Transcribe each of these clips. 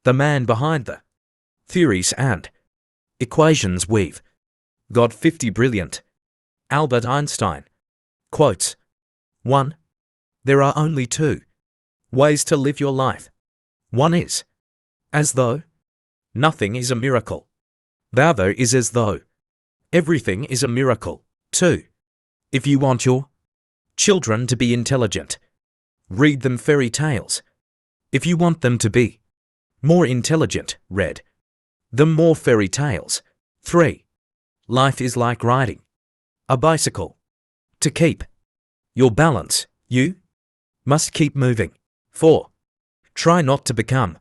The man behind the theories and equations we've got 50 brilliant. Albert Einstein quotes, 1. There are only 2 ways to live your life. One is as though nothing is a miracle. The other is as though everything is a miracle. 2. If you want your children to be intelligent, read them fairy tales. If you want them to be more intelligent, read them more fairy tales. 3. Life is like riding a bicycle. To keep your balance, you must keep moving. 4. Try not to become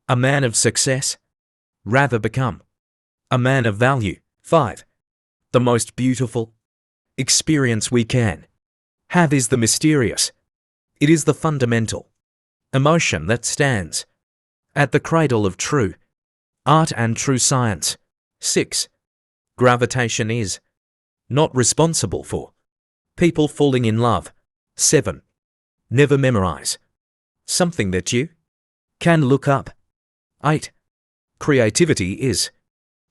a man of success, rather become a man of value. 5. The most beautiful experience we can have is the mysterious. It is the fundamental emotion that stands at the cradle of true art and true science. 6. Gravitation is not responsible for people falling in love. 7. Never memorize something that you can look up. 8. Creativity is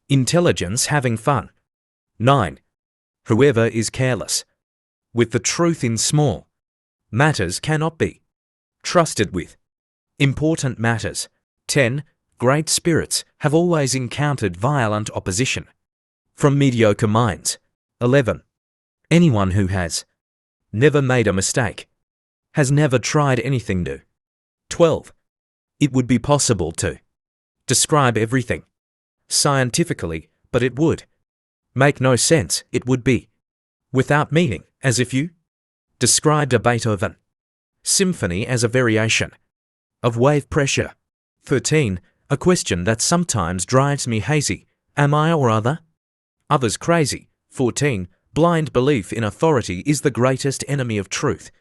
intelligence having fun. 9. Whoever is careless with the truth in small matters cannot be trusted with important matters. 10. Great spirits have always encountered violent opposition from mediocre minds. 11. Anyone who has never made a mistake has never tried anything new. 12. It would be possible to describe everything scientifically, but it would make no sense. It would be without meaning, as if you described a Beethoven symphony as a variation of wave pressure. 13. A question that sometimes drives me hazy. Am I or others crazy? 14. Blind belief in authority is the greatest enemy of truth.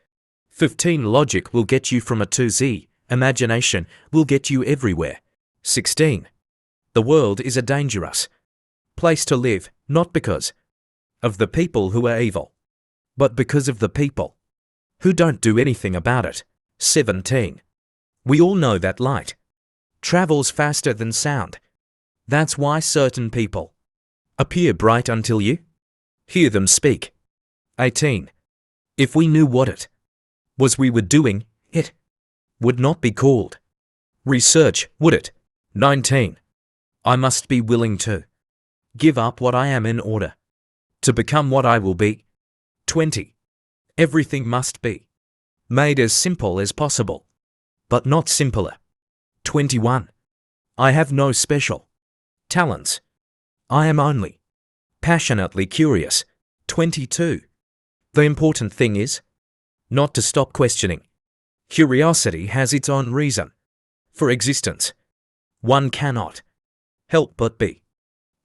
15. Logic will get you from A to Z. Imagination will get you everywhere. 16. The world is a dangerous place to live, not because of the people who are evil, but because of the people who don't do anything about it. 17. We all know that light travels faster than sound. That's why certain people appear bright until you hear them speak. 18. If we knew what it was we were doing, it would not be called research, would it? 19. I must be willing to give up what I am in order to become what I will be. 20. Everything must be made as simple as possible, but not simpler. 21. I have no special talents. I am only passionately curious. 22. The important thing is not to stop questioning. Curiosity has its own reason for existence. One cannot help but be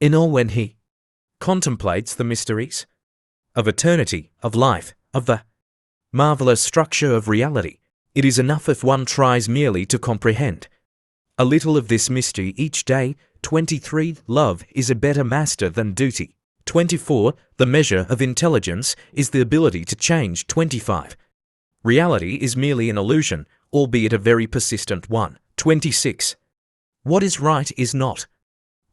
in awe when he contemplates the mysteries of eternity, of life, of the marvelous structure of reality. It is enough if one tries merely to comprehend a little of this mystery each day. 23. Love is a better master than duty. 24. The measure of intelligence is the ability to change. 25. Reality is merely an illusion, albeit a very persistent one. 26. What is right is not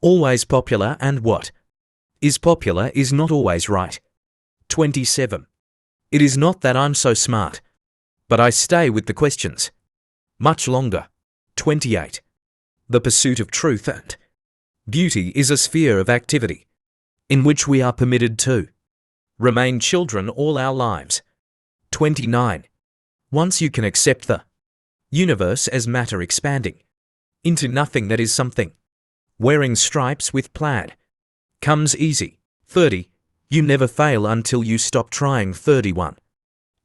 always popular, and what is popular is not always right. 27. It is not that I'm so smart, but I stay with the questions much longer. 28. The pursuit of truth and beauty is a sphere of activity in which we are permitted to remain children all our lives. 29. Once you can accept the universe as matter expanding into nothing that is something, wearing stripes with plaid comes easy. 30. You never fail until you stop trying. 31.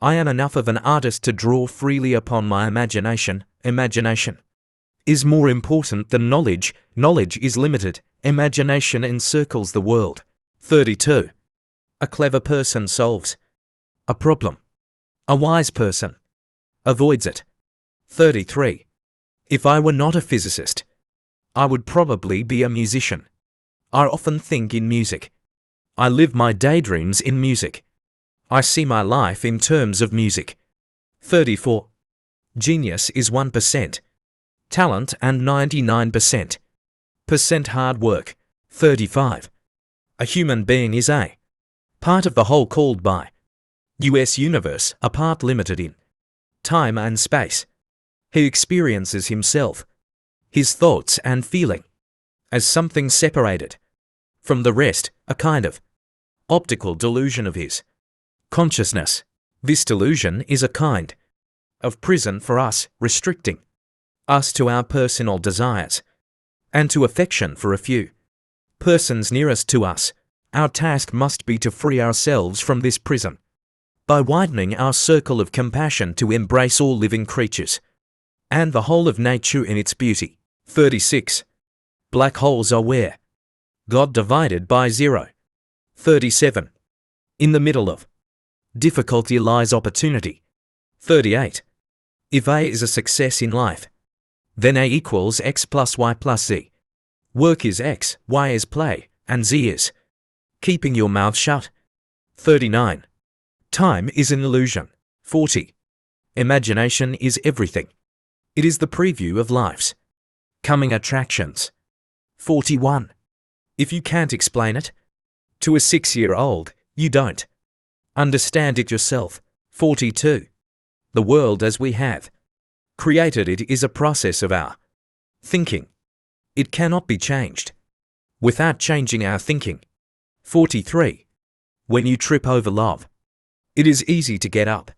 I am enough of an artist to draw freely upon my imagination. Imagination is more important than knowledge. Knowledge is limited. Imagination encircles the world. 32. A clever person solves a problem. A wise person avoids it. 33. If I were not a physicist, I would probably be a musician. I often think in music. I live my daydreams in music. I see my life in terms of music. 34. Genius is 1%. talent and 99% hard work. 35. A human being is a part of the whole called by US universe, a part limited in time and space. He experiences himself, his thoughts and feeling, as something separated from the rest, a kind of optical delusion of his consciousness. This delusion is a kind of prison for us, restricting us to our personal desires and to affection for a few persons nearest to us. Our task must be to free ourselves from this prison by widening our circle of compassion to embrace all living creatures and the whole of nature in its beauty. 36. Black holes are where God divided by zero. 37. In the middle of difficulty lies opportunity. 38. If A is a success in life, then A equals X plus Y plus Z. Work is X, Y is play, and Z is keeping your mouth shut. 39. Time is an illusion. 40. Imagination is everything. It is the preview of life's coming attractions. 41. If you can't explain it to a 6-year-old, you don't understand it yourself. 42. The world as we have created it is a process of our thinking. It cannot be changed without changing our thinking. 43. When you trip over love, it is easy to get up.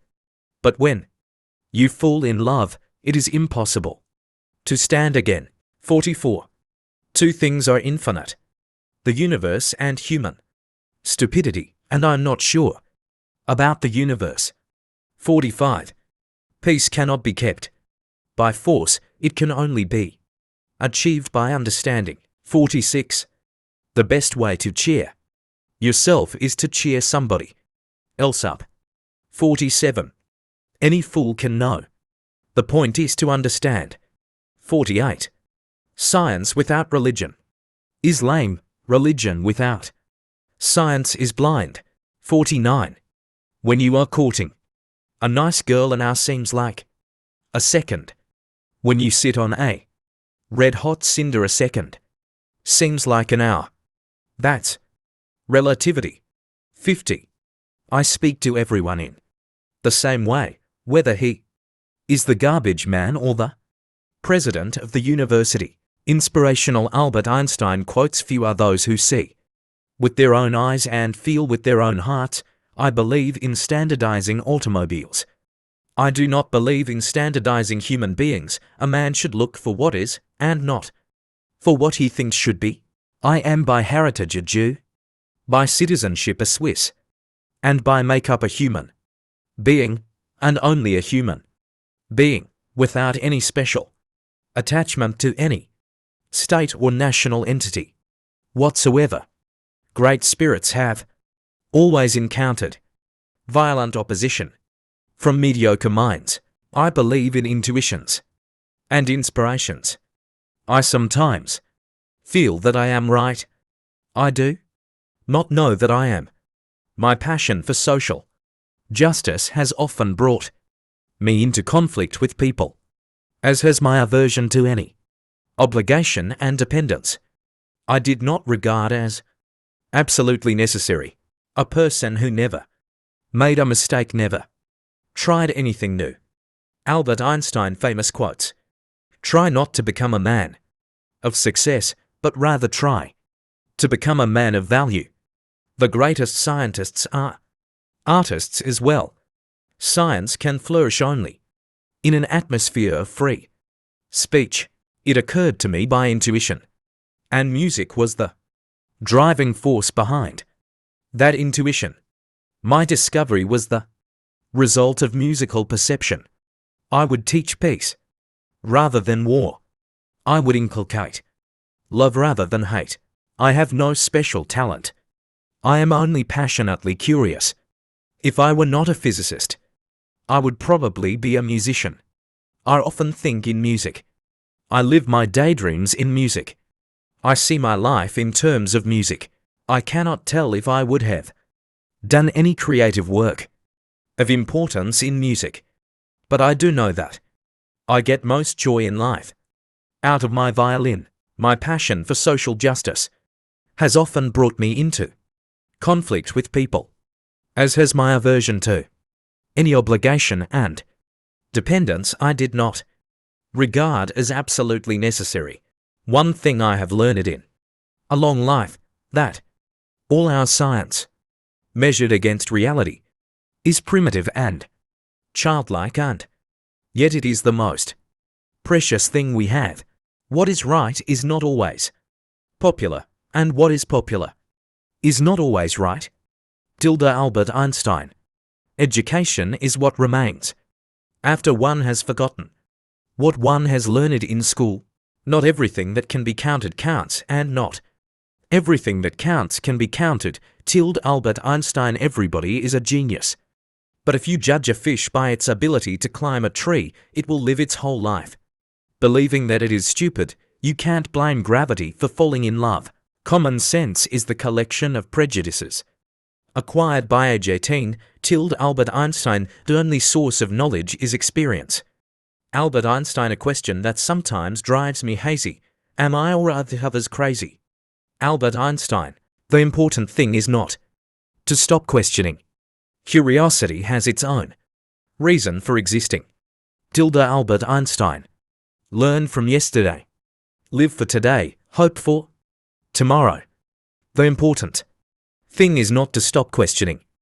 But when you fall in love, it is impossible to stand again. 44. Two things are infinite: the universe and human stupidity, and I'm not sure about the universe. 45. Peace cannot be kept by force, it can only be achieved by understanding. 46. The best way to cheer yourself is to cheer somebody else up. 47. Any fool can know. The point is to understand. 48. Science without religion is lame. Religion without science is blind. 49. When you are courting a nice girl an hour seems like a second. When you sit on a red-hot cinder a second seems like an hour. That's relativity. 50. I speak to everyone in the same way, whether he is the garbage man or the president of the university. Inspirational. Albert Einstein quotes, few are those who see with their own eyes and feel with their own hearts. I believe in standardizing automobiles. I do not believe in standardizing human beings. A man should look for what is, and not for what he thinks should be. I am by heritage a Jew, by citizenship a Swiss, and by makeup a human being, and only a human being, without any special attachment to any state or national entity whatsoever. Great spirits have always encountered violent opposition from mediocre minds. I believe in intuitions and inspirations. I sometimes feel that I am right. I do not know that I am. My passion for social justice has often brought me into conflict with people, as has my aversion to any obligation and dependence I did not regard as absolutely necessary. A person who never made a mistake, never tried anything new. Albert Einstein. Famous quotes. Try not to become a man of success, but rather try to become a man of value. The greatest scientists are artists as well. Science can flourish only in an atmosphere of free speech. It occurred to me by intuition, and music was the driving force behind that intuition. My discovery was the result of musical perception. I would teach peace rather than war. I would inculcate love rather than hate. I have no special talent. I am only passionately curious. If I were not a physicist, I would probably be a musician. I often think in music. I live my daydreams in music. I see my life in terms of music. I cannot tell if I would have done any creative work of importance in music, but I do know that I get most joy in life Out of my violin, my passion for social justice has often brought me into conflict with people, as has my aversion to any obligation and dependence I did not regard as absolutely necessary. One thing I have learned in a long life, that all our science, measured against reality, is primitive and childlike, and yet it is the most precious thing we have. What is right is not always popular, and what is popular is not always right. Albert Einstein. Education is what remains after one has forgotten what one has learned in school. Not everything that can be counted counts, and not everything that counts can be counted. Albert Einstein. Everybody is a genius, but if you judge a fish by its ability to climb a tree, it will live its whole life believing that it is stupid. You can't blame gravity for falling in love. Common sense is the collection of prejudices acquired by age 18. Albert Einstein. The only source of knowledge is experience. Albert Einstein. A question that sometimes drives me hazy. Am I or are the others crazy? Albert Einstein. The important thing is not to stop questioning. Curiosity has its own reason for existing. Albert Einstein. Learn from yesterday. Live for today. Hope for tomorrow. The important thing is not to stop questioning.